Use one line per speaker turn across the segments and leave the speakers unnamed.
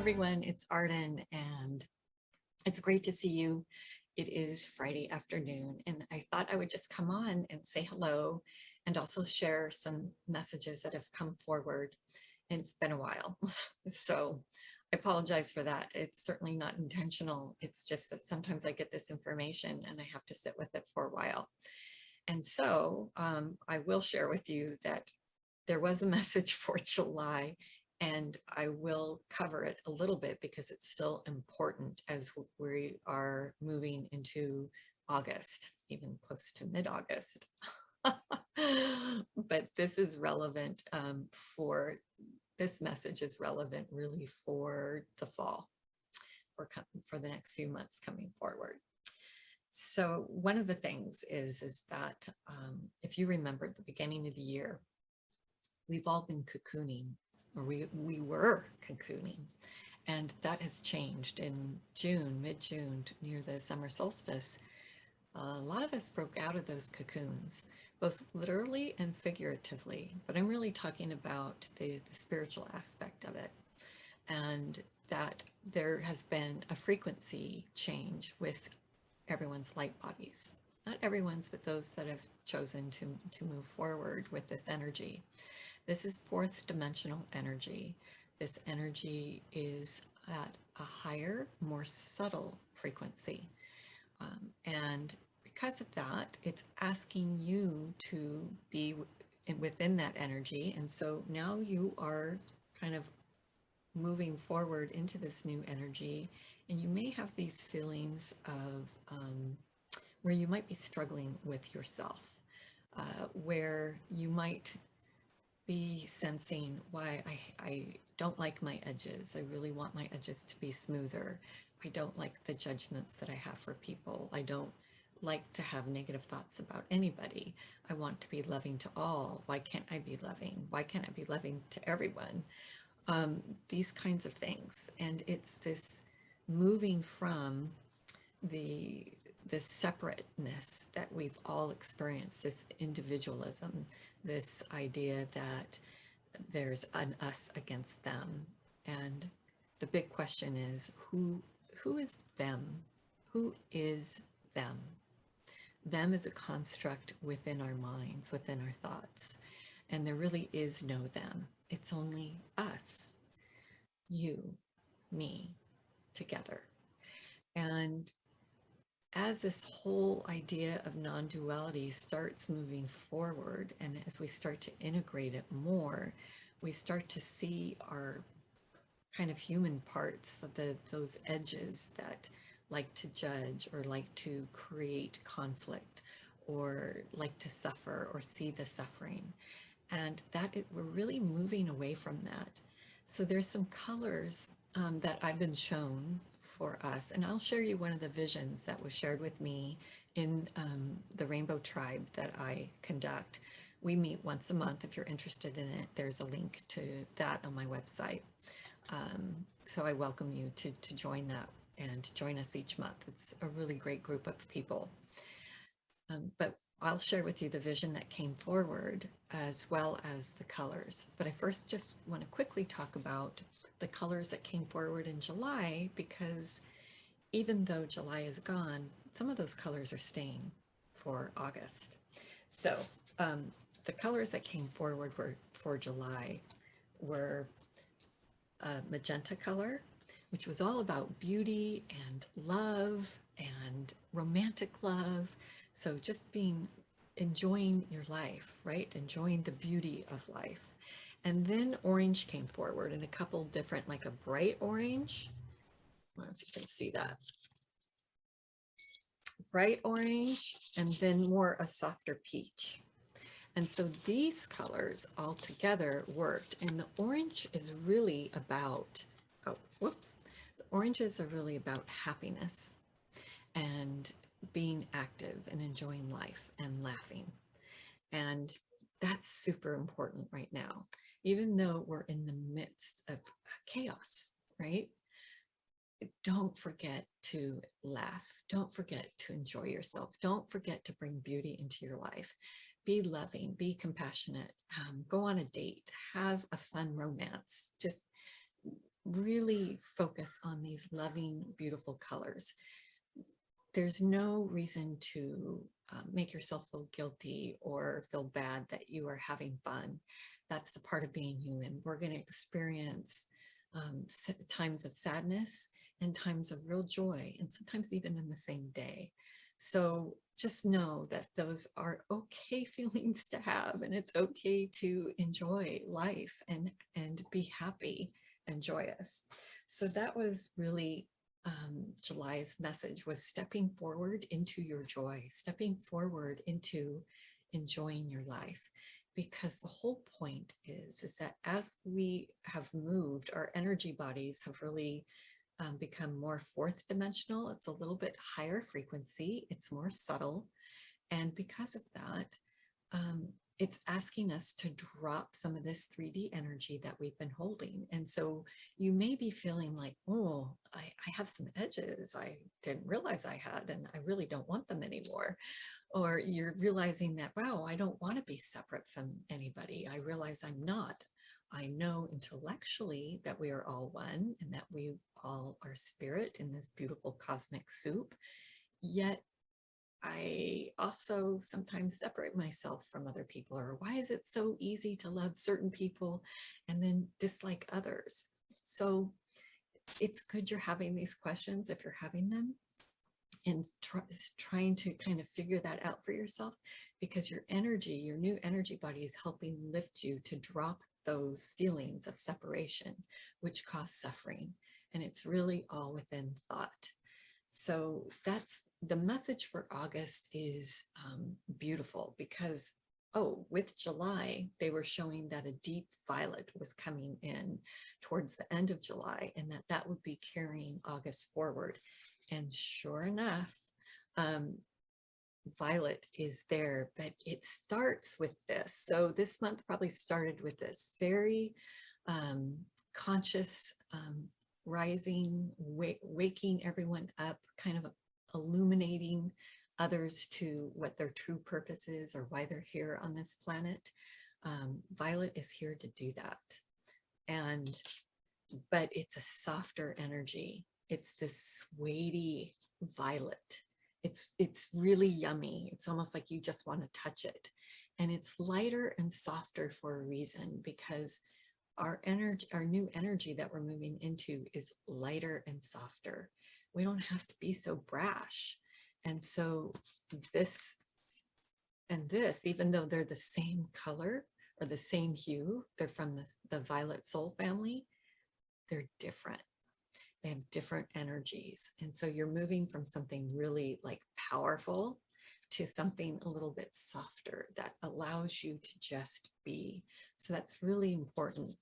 everyone, it's Arden and it's great to see you. It is Friday afternoon and I thought I would just come on and say hello and also share some messages that have come forward. And it's been a while. So I apologize for that. It's certainly not intentional. It's just that sometimes I get this information and I have to sit with it for a while. And so I will share with you that there was a message for July, and I will cover it a little bit because it's still important as we are moving into August, even close to mid-August. But this is relevant this message is relevant really for the fall, for the next few months coming forward. So one of the things is that if you remember at the beginning of the year, we've all been cocooning, or we were cocooning, and that has changed in June, mid-June, near the summer solstice. A lot of us broke out of those cocoons, both literally and figuratively, but I'm really talking about the spiritual aspect of it, and that there has been a frequency change with everyone's light bodies. Not everyone's, but those that have chosen to move forward with this energy. This is fourth dimensional energy. This energy is at a higher, more subtle frequency. And because of that, it's asking you to be within that energy. And so now you are kind of moving forward into this new energy, and you may have these feelings of where you might be struggling with yourself, where you might be sensing why I don't like my edges. I really want my edges to be smoother. I don't like the judgments that I have for people. I don't like to have negative thoughts about anybody. I want to be loving to all. Why can't I be loving? Why can't I be loving to everyone? These kinds of things. And it's this moving from the separateness that we've all experienced, this individualism, this idea that there's an us against them. And the big question is, who is them? Who is them? Them is a construct within our minds, within our thoughts. And there really is no them. It's only us, you, me, together. And as this whole idea of non-duality starts moving forward, and as we start to integrate it more, we start to see our kind of human parts, those edges that like to judge or like to create conflict or like to suffer or see the suffering. And we're really moving away from that. So there's some colors that I've been shown for us, and I'll share you one of the visions that was shared with me in the Rainbow Tribe that I conduct. We meet once a month. If you're interested in it, there's a link to that on my website. So I welcome you to join that and join us each month. It's a really great group of people. But I'll share with you the vision that came forward as well as the colors. But I first just want to quickly talk about the colors that came forward in July, because even though July is gone, some of those colors are staying for August. So the colors that came forward for July were magenta color, which was all about beauty and love and romantic love. So just enjoying your life, right? Enjoying the beauty of life. And then orange came forward in a couple different, like a bright orange. I don't know if you can see that. Bright orange, and then more a softer peach. And so these colors all together worked. And the orange is really about, the oranges are really about happiness and being active and enjoying life and laughing. And that's super important right now, even though we're in the midst of chaos, right? Don't forget to laugh. Don't forget to enjoy yourself. Don't forget to bring beauty into your life. Be loving, be compassionate, go on a date, have a fun romance. Just really focus on these loving, beautiful colors. There's no reason to make yourself feel guilty or feel bad that you are having fun. That's the part of being human. We're going to experience times of sadness and times of real joy, and sometimes even in the same day. So just know that those are okay feelings to have, and it's okay to enjoy life and be happy and joyous. So that was really July's message, was stepping forward into your joy, stepping forward into enjoying your life. Because the whole point is that as we have moved, our energy bodies have really become more fourth dimensional. It's a little bit higher frequency, it's more subtle. And because of that, it's asking us to drop some of this 3D energy that we've been holding. And so you may be feeling like, oh, I have some edges I didn't realize I had, and I really don't want them anymore. Or you're realizing that, wow, I don't want to be separate from anybody. I realize I'm not. I know intellectually that we are all one and that we all are spirit in this beautiful cosmic soup. Yet I also sometimes separate myself from other people. Or why is it so easy to love certain people and then dislike others? So it's good you're having these questions if you're having them, and trying to kind of figure that out for yourself, because your energy, your new energy body, is helping lift you to drop those feelings of separation, which cause suffering. And it's really all within thought. So that's the message for August, is beautiful, because, oh, with July, they were showing that a deep violet was coming in towards the end of July, and that would be carrying August forward. And sure enough, violet is there, but it starts with this. So this month probably started with this very conscious rising, waking everyone up, kind of illuminating others to what their true purpose is or why they're here on this planet. Violet is here to do that. But it's a softer energy. It's this suede violet. It's really yummy. It's almost like you just want to touch it. And it's lighter and softer for a reason, because our energy, our new energy that we're moving into, is lighter and softer. We don't have to be so brash. And so this and this, even though they're the same color or the same hue, they're from the violet soul family, they're different. They have different energies. And so you're moving from something really like powerful to something a little bit softer that allows you to just be. So that's really important.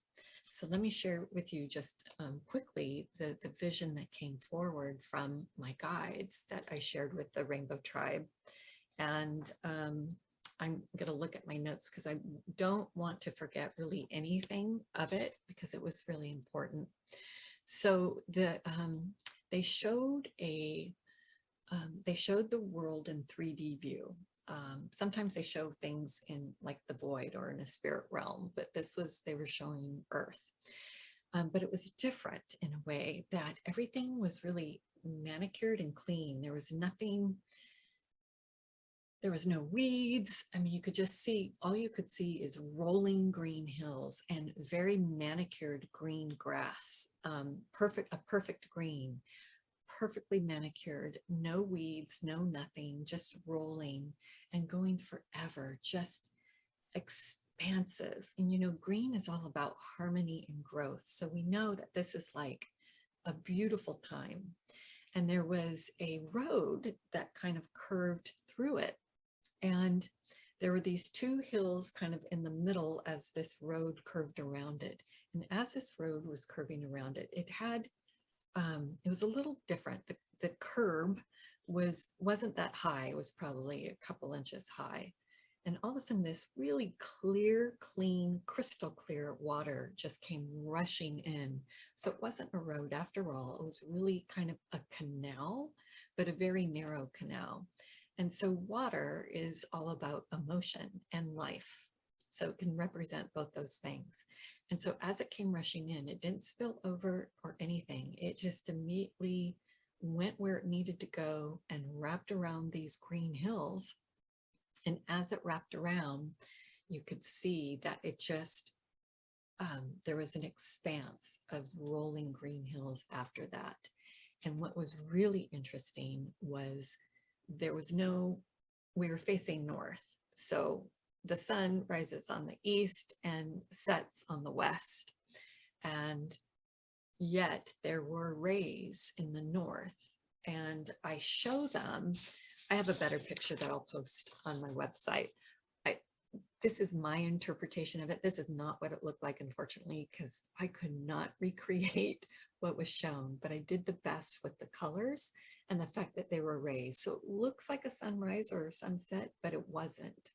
So let me share with you just quickly the vision that came forward from my guides that I shared with the Rainbow Tribe. And I'm going to look at my notes because I don't want to forget really anything of it, because it was really important. So they showed the world in 3D view. Sometimes they show things in like the void or in a spirit realm, but they were showing Earth. But it was different in a way that everything was really manicured and clean. There was nothing. There was no weeds. I mean, you could just see, all you could see is rolling green hills and very manicured green grass. A perfect green, perfectly manicured, no weeds, no nothing, just rolling and going forever, just expansive. And you know, green is all about harmony and growth. So we know that this is like a beautiful time. And there was a road that kind of curved through it. And there were these two hills kind of in the middle as this road curved around it. And as this road was curving around it, it was a little different. The curb wasn't that high. It was probably a couple inches high. And all of a sudden, this really clear, clean, crystal clear water just came rushing in. So it wasn't a road after all. It was really kind of a canal, but a very narrow canal. And so water is all about emotion and life. So it can represent both those things. And so as it came rushing in, it didn't spill over or anything. It just immediately went where it needed to go and wrapped around these green hills. And as it wrapped around, you could see that it just, there was an expanse of rolling green hills after that. And what was really interesting was there was no, we were facing north. So the sun rises on the east and sets on the west. And yet there were rays in the north. And I show them, I have a better picture that I'll post on my website. This is my interpretation of it. This is not what it looked like, unfortunately, because I could not recreate what was shown, but I did the best with the colors and the fact that they were rays. So it looks like a sunrise or a sunset, but it wasn't.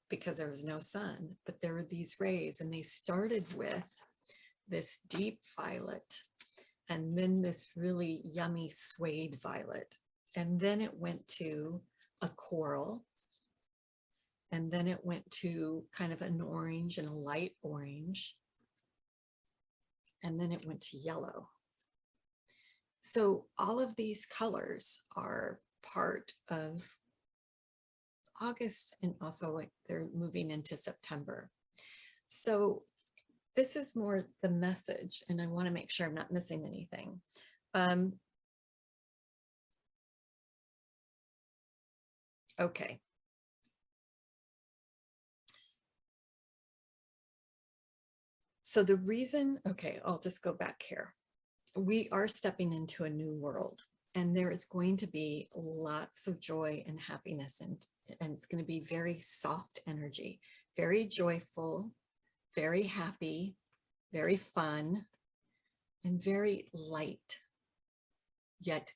Because there was no sun, but there were these rays, and they started with this deep violet, and then this really yummy suede violet, and then it went to a coral, and then it went to kind of an orange and a light orange, and then it went to yellow. So all of these colors are part of August, and also like they're moving into September. So this is more the message, and I want to make sure I'm not missing anything. Okay. So the reason, okay, I'll just go back here. We are stepping into a new world, and there is going to be lots of joy and happiness, and it's going to be very soft energy, very joyful, very happy, very fun, and very light, yet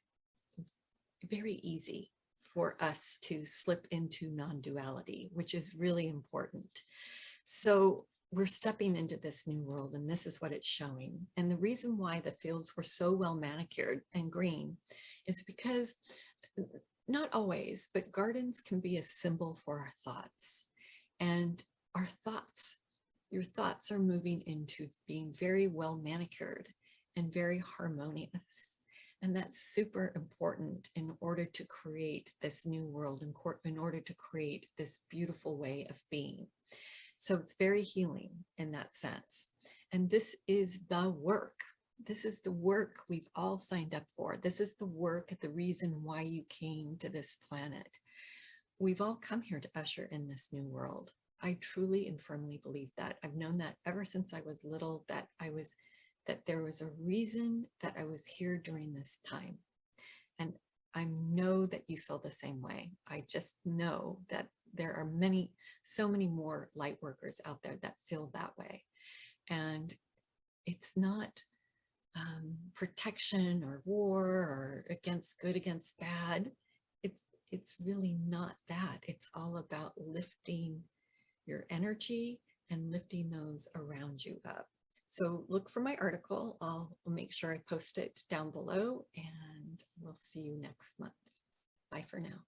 very easy for us to slip into non-duality, which is really important. So we're stepping into this new world, and this is what it's showing. And the reason why the fields were so well manicured and green is because, not always, but gardens can be a symbol for our thoughts. And our thoughts, your thoughts are moving into being very well manicured and very harmonious. And that's super important in order to create this new world, in order to create this beautiful way of being. So it's very healing in that sense. And this is the work. This is the work we've all signed up for. This is the work, the reason why you came to this planet. We've all come here to usher in this new world. I truly and firmly believe that. I've known that ever since I was little, that there was a reason that I was here during this time. And I know that you feel the same way. I just know that there are so many more light workers out there that feel that way. And it's not protection or war or against good against bad. It's really not that. It's all about lifting your energy and lifting those around you up. So look for my article. I'll make sure I post it down below, and we'll see you next month. Bye for now.